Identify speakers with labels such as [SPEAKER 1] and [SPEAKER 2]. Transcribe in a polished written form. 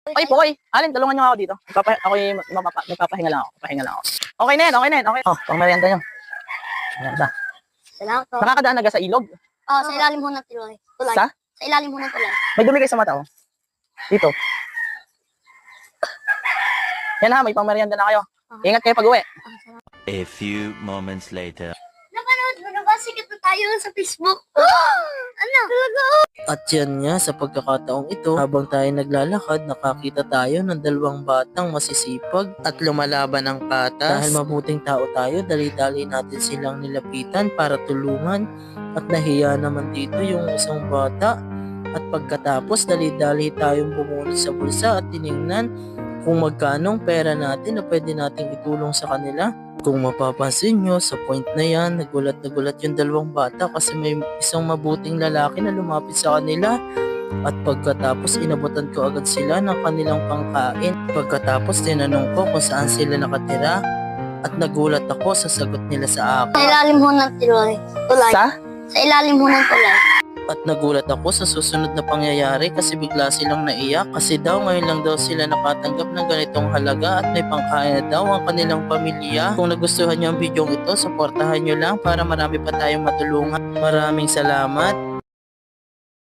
[SPEAKER 1] Oy, Poy. Alin, tulungan niyo ako dito. Magpapahinga lang ako. Papahinga lang ako. Okay na yan, okay na yan. Okay. Oh, pang merienda niyo. Merienda.
[SPEAKER 2] Salamat po.
[SPEAKER 1] Nakakadaan na sa ilog.
[SPEAKER 2] Oh, sa ilalim ho ng tulay.
[SPEAKER 1] Sa?
[SPEAKER 2] Sa ilalim ho ng tulay.
[SPEAKER 1] May dumi kayo sa mata, oh. Dito. Yan ha, may pang merienda na kayo. Ingat kayo pag uwi.
[SPEAKER 3] A few moments later.
[SPEAKER 2] Napanood mo na ba? Sikat na tayo sa Facebook. Ano? Talaga?
[SPEAKER 4] At yan nga, sa pagkakataong ito, habang tayo naglalakad, nakakita tayo ng dalawang batang masisipag at lumalaban ng patas. Dahil mabuting tao tayo, dali-dali natin silang nilapitan para tulungan. At nahiya naman dito yung isang bata. At pagkatapos, dali-dali tayong bumunot sa bulsa at tiningnan kung magkanong pera natin na pwede nating itulong sa kanila. Kung mapapansin nyo, sa point na yan, nagulat yung dalawang bata kasi may isang mabuting lalaki na lumapit sa kanila. At pagkatapos, inabutan ko agad sila ng kanilang pangkain. Pagkatapos, tinanong ko kung saan sila nakatira. At nagulat ako sa sagot nila sa akin.
[SPEAKER 2] Sa ilalim ho ng tulay.
[SPEAKER 1] Sa?
[SPEAKER 2] Sa ilalim ho ng tulay.
[SPEAKER 4] At nagulat ako sa susunod na pangyayari kasi bigla silang naiyak kasi daw ngayon lang daw sila nakatanggap ng ganitong halaga at may pangkain na daw ang kanilang pamilya. Kung nagustuhan nyo ang video ito, supportahan nyo lang para marami pa tayong matulungan. Maraming salamat.